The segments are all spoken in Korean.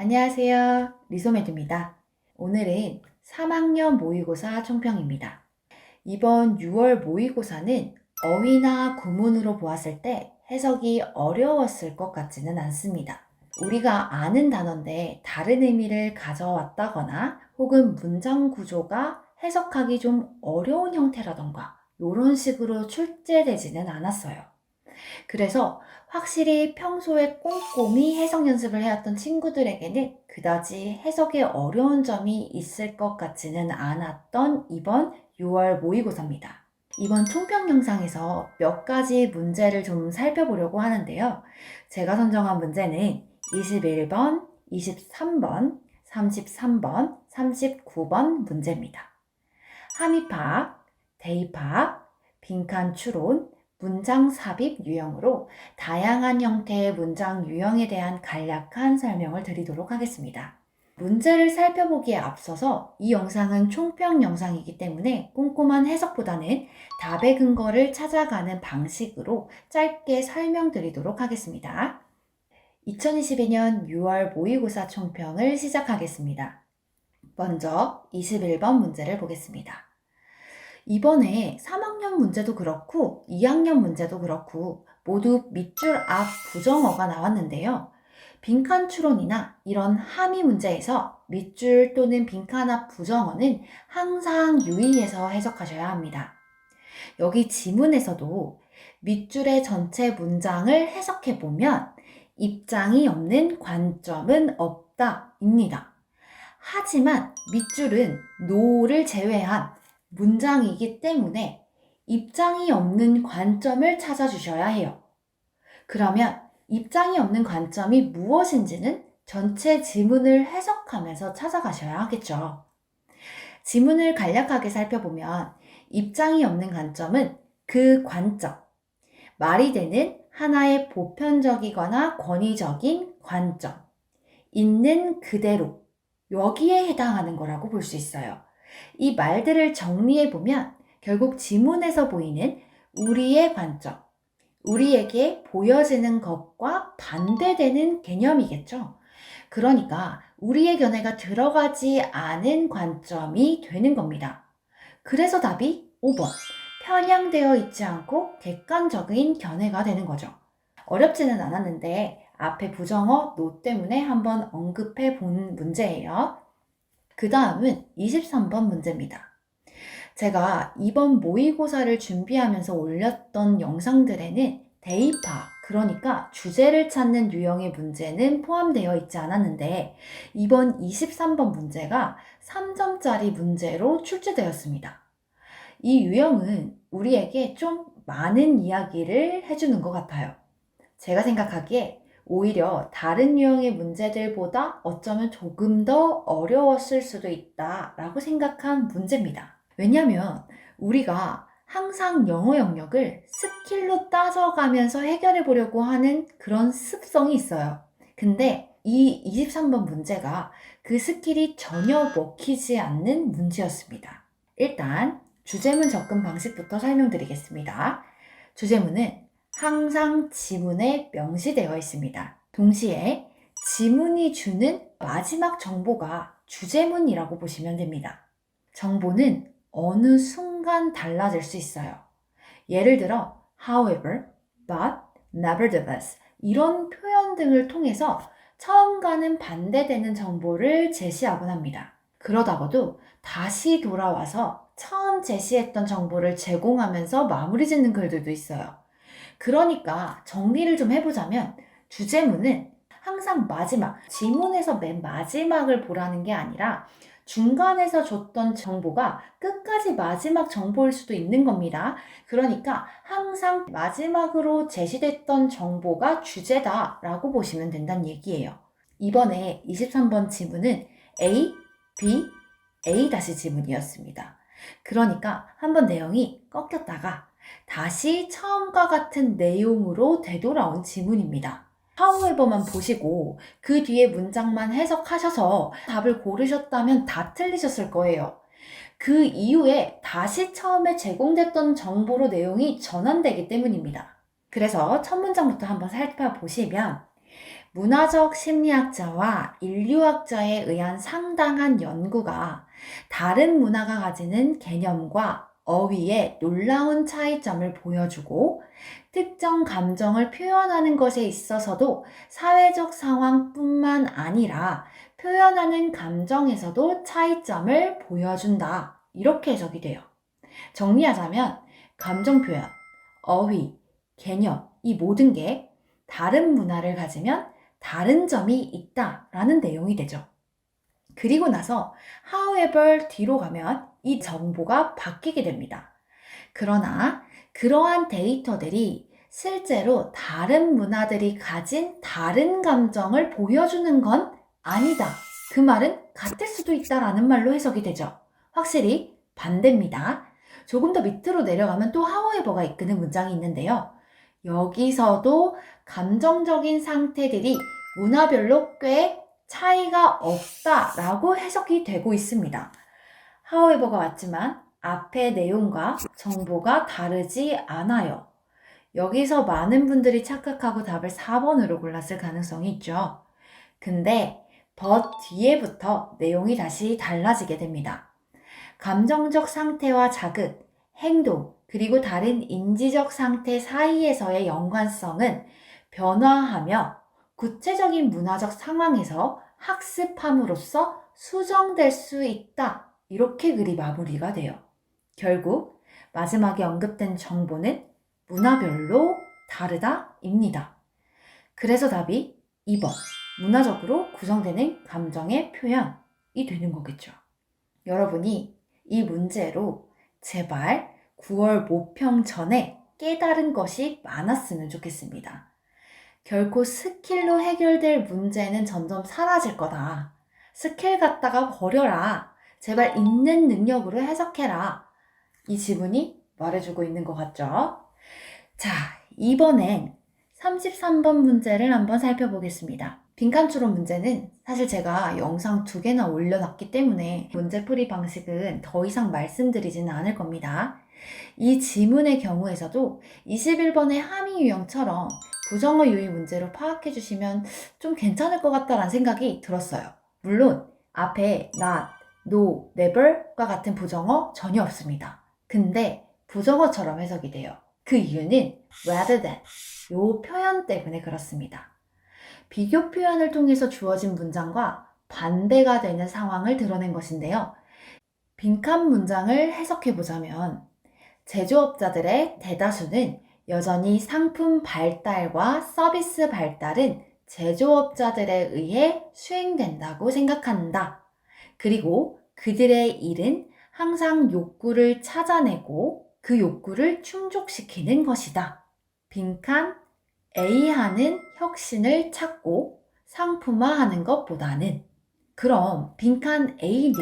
안녕하세요. 리소매드입니다. 오늘은 3학년 모의고사 총평입니다. 이번 6월 모의고사는 어휘나 구문으로 보았을 때 해석이 어려웠을 것 같지는 않습니다. 우리가 아는 단어인데 다른 의미를 가져왔다거나 혹은 문장 구조가 해석하기 좀 어려운 형태라던가 이런 식으로 출제되지는 않았어요. 그래서 확실히 평소에 꼼꼼히 해석 연습을 해왔던 친구들에게는 그다지 해석에 어려운 점이 있을 것 같지는 않았던 이번 6월 모의고사입니다. 이번 총평 영상에서 몇 가지 문제를 좀 살펴보려고 하는데요. 제가 선정한 문제는 21번, 23번, 33번, 39번 문제입니다. 함의파악, 대입파악, 빈칸 추론, 문장 삽입 유형으로 다양한 형태의 문장 유형에 대한 간략한 설명을 드리도록 하겠습니다. 문제를 살펴보기에 앞서서 이 영상은 총평 영상이기 때문에 꼼꼼한 해석보다는 답의 근거를 찾아가는 방식으로 짧게 설명드리도록 하겠습니다. 2022년 6월 모의고사 총평을 시작하겠습니다. 먼저 21번 문제를 보겠습니다. 이번에 3학년 문제도 그렇고 2학년 문제도 그렇고 모두 밑줄 앞 부정어가 나왔는데요. 빈칸 추론이나 이런 함의 문제에서 밑줄 또는 빈칸 앞 부정어는 항상 유의해서 해석하셔야 합니다. 여기 지문에서도 밑줄의 전체 문장을 해석해보면 입장이 없는 관점은 없다입니다. 하지만 밑줄은 no를 제외한 문장이기 때문에 입장이 없는 관점을 찾아주셔야 해요. 그러면 입장이 없는 관점이 무엇인지는 전체 지문을 해석하면서 찾아가셔야 하겠죠. 지문을 간략하게 살펴보면 입장이 없는 관점은 그 관점, 말이 되는 하나의 보편적이거나 권위적인 관점, 있는 그대로 여기에 해당하는 거라고 볼 수 있어요. 이 말들을 정리해보면 결국 지문에서 보이는 우리의 관점, 우리에게 보여지는 것과 반대되는 개념이겠죠. 그러니까 우리의 견해가 들어가지 않은 관점이 되는 겁니다. 그래서 답이 5번, 편향되어 있지 않고 객관적인 견해가 되는 거죠. 어렵지는 않았는데 앞에 부정어 노 때문에 한번 언급해 본 문제예요. 그 다음은 23번 문제입니다. 제가 이번 모의고사를 준비하면서 올렸던 영상들에는 대입파, 그러니까 주제를 찾는 유형의 문제는 포함되어 있지 않았는데 이번 23번 문제가 3점짜리 문제로 출제되었습니다. 이 유형은 우리에게 좀 많은 이야기를 해주는 것 같아요. 제가 생각하기에 오히려 다른 유형의 문제들보다 어쩌면 조금 더 어려웠을 수도 있다라고 생각한 문제입니다. 왜냐하면 우리가 항상 영어 영역을 스킬로 따져가면서 해결해 보려고 하는 그런 습성이 있어요. 근데 이 23번 문제가 그 스킬이 전혀 먹히지 않는 문제였습니다. 일단 주제문 접근 방식부터 설명드리겠습니다. 주제문은 항상 지문에 명시되어 있습니다. 동시에 지문이 주는 마지막 정보가 주제문이라고 보시면 됩니다. 정보는 어느 순간 달라질 수 있어요. 예를 들어 however, but, nevertheless 이런 표현 등을 통해서 처음과는 반대되는 정보를 제시하곤 합니다. 그러다가도 다시 돌아와서 처음 제시했던 정보를 제공하면서 마무리 짓는 글들도 있어요. 그러니까 정리를 좀 해보자면 주제문은 항상 마지막, 지문에서 맨 마지막을 보라는 게 아니라 중간에서 줬던 정보가 끝까지 마지막 정보일 수도 있는 겁니다. 그러니까 항상 마지막으로 제시됐던 정보가 주제다라고 보시면 된다는 얘기예요. 이번에 23번 지문은 A, B, A 다시 지문이었습니다. 그러니까 한번 내용이 꺾였다가 다시 처음과 같은 내용으로 되돌아온 지문입니다. however만 보시고 그 뒤에 문장만 해석하셔서 답을 고르셨다면 다 틀리셨을 거예요. 그 이후에 다시 처음에 제공됐던 정보로 내용이 전환되기 때문입니다. 그래서 첫 문장부터 한번 살펴보시면 문화적 심리학자와 인류학자에 의한 상당한 연구가 다른 문화가 가지는 개념과 어휘의 놀라운 차이점을 보여주고 특정 감정을 표현하는 것에 있어서도 사회적 상황뿐만 아니라 표현하는 감정에서도 차이점을 보여준다. 이렇게 해석이 돼요. 정리하자면 감정 표현, 어휘, 개념, 이 모든 게 다른 문화를 가지면 다른 점이 있다라는 내용이 되죠. 그리고 나서 however 뒤로 가면 이 정보가 바뀌게 됩니다. 그러나 그러한 데이터들이 실제로 다른 문화들이 가진 다른 감정을 보여주는 건 아니다. 그 말은 같을 수도 있다라는 말로 해석이 되죠. 확실히 반대입니다. 조금 더 밑으로 내려가면 또 however가 이끄는 문장이 있는데요. 여기서도 감정적인 상태들이 문화별로 꽤 차이가 없다라고 해석이 되고 있습니다. however가 왔지만 앞의 내용과 정보가 다르지 않아요. 여기서 많은 분들이 착각하고 답을 4번으로 골랐을 가능성이 있죠. 근데 but 뒤에부터 내용이 다시 달라지게 됩니다. 감정적 상태와 자극, 행동, 그리고 다른 인지적 상태 사이에서의 연관성은 변화하며 구체적인 문화적 상황에서 학습함으로써 수정될 수 있다. 이렇게 글이 마무리가 돼요. 결국 마지막에 언급된 정보는 문화별로 다르다입니다. 그래서 답이 2번, 문화적으로 구성되는 감정의 표현이 되는 거겠죠. 여러분이 이 문제로 제발 9월 모평 전에 깨달은 것이 많았으면 좋겠습니다. 결코 스킬로 해결될 문제는 점점 사라질 거다. 스킬 갖다가 버려라. 제발 있는 능력으로 해석해라. 이 지문이 말해주고 있는 것 같죠? 자, 이번엔 33번 문제를 한번 살펴보겠습니다. 빈칸추론 문제는 사실 제가 영상 2개나 올려놨기 때문에 문제풀이 방식은 더 이상 말씀드리지는 않을 겁니다. 이 지문의 경우에서도 21번의 함의 유형처럼 부정어 유의 문제로 파악해 주시면 좀 괜찮을 것 같다라는 생각이 들었어요. 물론 앞에 not, no, never과 같은 부정어 전혀 없습니다. 근데 부정어처럼 해석이 돼요. 그 이유는 rather than 요 표현 때문에 그렇습니다. 비교 표현을 통해서 주어진 문장과 반대가 되는 상황을 드러낸 것인데요. 빈칸 문장을 해석해 보자면 제조업자들의 대다수는 여전히 상품 발달과 서비스 발달은 제조업자들에 의해 수행된다고 생각한다. 그리고 그들의 일은 항상 욕구를 찾아내고 그 욕구를 충족시키는 것이다. 빈칸 A하는 혁신을 찾고 상품화하는 것보다는 그럼 빈칸 A는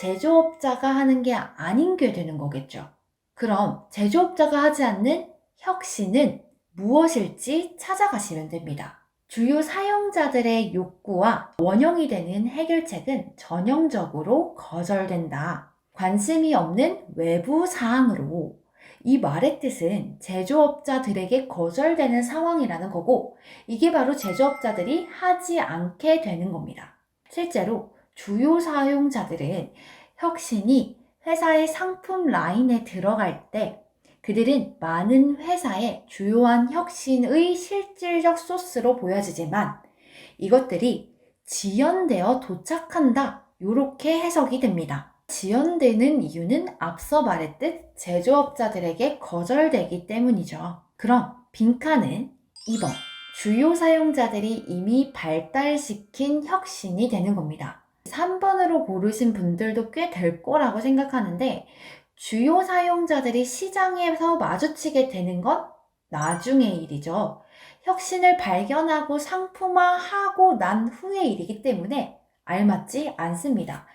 제조업자가 하는 게 아닌 게 되는 거겠죠. 그럼 제조업자가 하지 않는 혁신은 무엇일지 찾아가시면 됩니다. 주요 사용자들의 욕구와 원형이 되는 해결책은 전형적으로 거절된다. 관심이 없는 외부 사항으로 이 말의 뜻은 제조업자들에게 거절되는 상황이라는 거고 이게 바로 제조업자들이 하지 않게 되는 겁니다. 실제로 주요 사용자들은 혁신이 회사의 상품 라인에 들어갈 때 그들은 많은 회사의 주요한 혁신의 실질적 소스로 보여지지만 이것들이 지연되어 도착한다. 이렇게 해석이 됩니다. 지연되는 이유는 앞서 말했듯 제조업자들에게 거절되기 때문이죠. 그럼 빈칸은 2번. 주요 사용자들이 이미 발달시킨 혁신이 되는 겁니다. 3번으로 고르신 분들도 꽤 될 거라고 생각하는데 주요 사용자들이 시장에서 마주치게 되는 건 나중의 일이죠. 혁신을 발견하고 상품화하고 난 후의 일이기 때문에 알맞지 않습니다.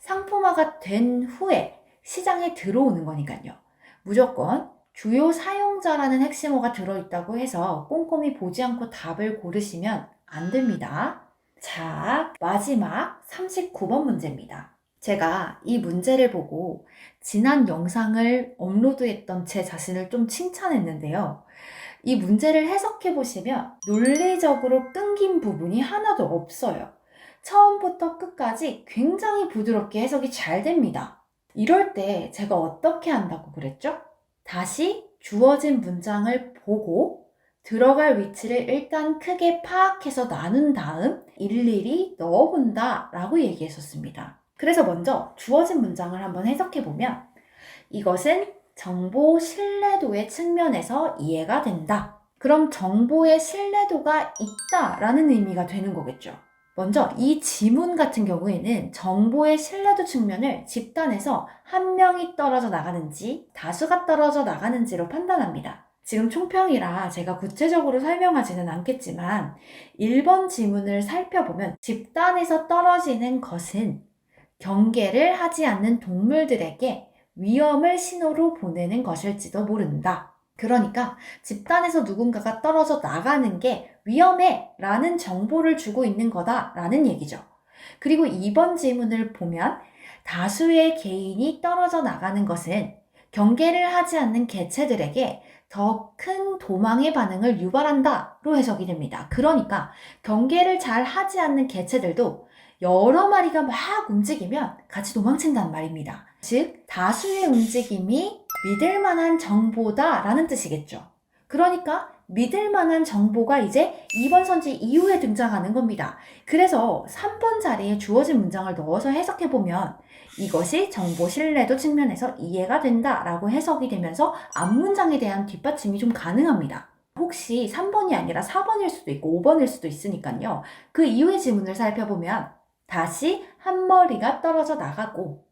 상품화가 된 후에 시장에 들어오는 거니까요. 무조건 주요 사용자라는 핵심어가 들어있다고 해서 꼼꼼히 보지 않고 답을 고르시면 안 됩니다. 자, 마지막 39번 문제입니다. 제가 이 문제를 보고 지난 영상을 업로드했던 제 자신을 좀 칭찬했는데요. 이 문제를 해석해 보시면 논리적으로 끊긴 부분이 하나도 없어요. 처음부터 끝까지 굉장히 부드럽게 해석이 잘 됩니다. 이럴 때 제가 어떻게 한다고 그랬죠? 다시 주어진 문장을 보고 들어갈 위치를 일단 크게 파악해서 나눈 다음 일일이 넣어본다 라고 얘기했었습니다. 그래서 먼저 주어진 문장을 한번 해석해보면 이것은 정보 신뢰도의 측면에서 이해가 된다. 그럼 정보의 신뢰도가 있다라는 의미가 되는 거겠죠. 먼저 이 지문 같은 경우에는 정보의 신뢰도 측면을 집단에서 한 명이 떨어져 나가는지 다수가 떨어져 나가는지로 판단합니다. 지금 총평이라 제가 구체적으로 설명하지는 않겠지만 1번 지문을 살펴보면 집단에서 떨어지는 것은 경계를 하지 않는 동물들에게 위험을 신호로 보내는 것일지도 모른다. 그러니까 집단에서 누군가가 떨어져 나가는 게 위험해 라는 정보를 주고 있는 거다 라는 얘기죠. 그리고 2번 질문을 보면 다수의 개인이 떨어져 나가는 것은 경계를 하지 않는 개체들에게 더 큰 도망의 반응을 유발한다로 해석이 됩니다. 그러니까 경계를 잘 하지 않는 개체들도 여러 마리가 막 움직이면 같이 도망친단 말입니다. 즉, 다수의 움직임이 믿을 만한 정보다라는 뜻이겠죠. 그러니까 믿을 만한 정보가 이제 2번 선지 이후에 등장하는 겁니다. 그래서 3번 자리에 주어진 문장을 넣어서 해석해보면 이것이 정보 신뢰도 측면에서 이해가 된다라고 해석이 되면서 앞문장에 대한 뒷받침이 좀 가능합니다. 혹시 3번이 아니라 4번일 수도 있고 5번일 수도 있으니까요. 그 이후의 지문을 살펴보면 다시 한 머리가 떨어져 나가고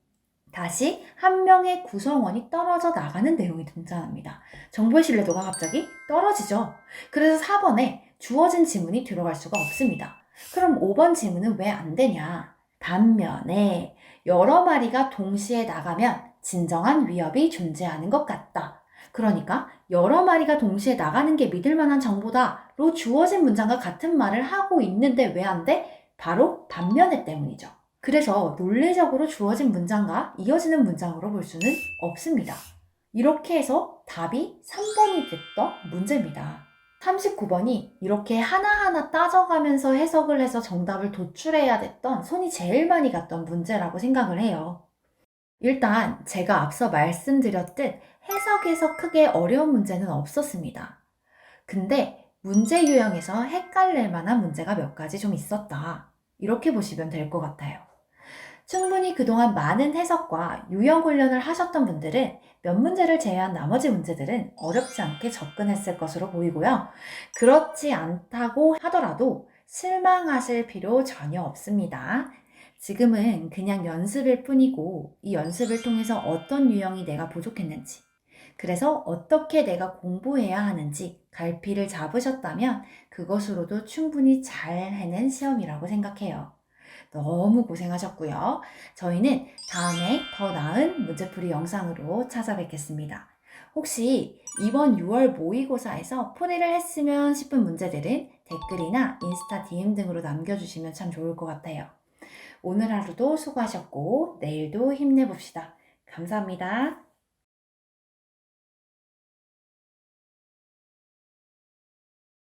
다시 한 명의 구성원이 떨어져 나가는 내용이 등장합니다. 정보의 신뢰도가 갑자기 떨어지죠. 그래서 4번에 주어진 지문이 들어갈 수가 없습니다. 그럼 5번 지문은 왜 안 되냐? 반면에 여러 마리가 동시에 나가면 진정한 위협이 존재하는 것 같다. 그러니까 여러 마리가 동시에 나가는 게 믿을 만한 정보다로 주어진 문장과 같은 말을 하고 있는데 왜 안 돼? 바로 반면에 때문이죠. 그래서 논리적으로 주어진 문장과 이어지는 문장으로 볼 수는 없습니다. 이렇게 해서 답이 3번이 됐던 문제입니다. 39번이 이렇게 하나하나 따져가면서 해석을 해서 정답을 도출해야 됐던 손이 제일 많이 갔던 문제라고 생각을 해요. 일단 제가 앞서 말씀드렸듯 해석에서 크게 어려운 문제는 없었습니다. 근데 문제 유형에서 헷갈릴 만한 문제가 몇 가지 좀 있었다. 이렇게 보시면 될 것 같아요. 충분히 그동안 많은 해석과 유형 훈련을 하셨던 분들은 몇 문제를 제외한 나머지 문제들은 어렵지 않게 접근했을 것으로 보이고요. 그렇지 않다고 하더라도 실망하실 필요 전혀 없습니다. 지금은 그냥 연습일 뿐이고 이 연습을 통해서 어떤 유형이 내가 부족했는지, 그래서 어떻게 내가 공부해야 하는지 갈피를 잡으셨다면 그것으로도 충분히 잘 해낸 시험이라고 생각해요. 너무 고생하셨고요. 저희는 다음에 더 나은 문제풀이 영상으로 찾아뵙겠습니다. 혹시 이번 6월 모의고사에서 풀이를 했으면 싶은 문제들은 댓글이나 인스타 DM 등으로 남겨주시면 참 좋을 것 같아요. 오늘 하루도 수고하셨고 내일도 힘내봅시다. 감사합니다.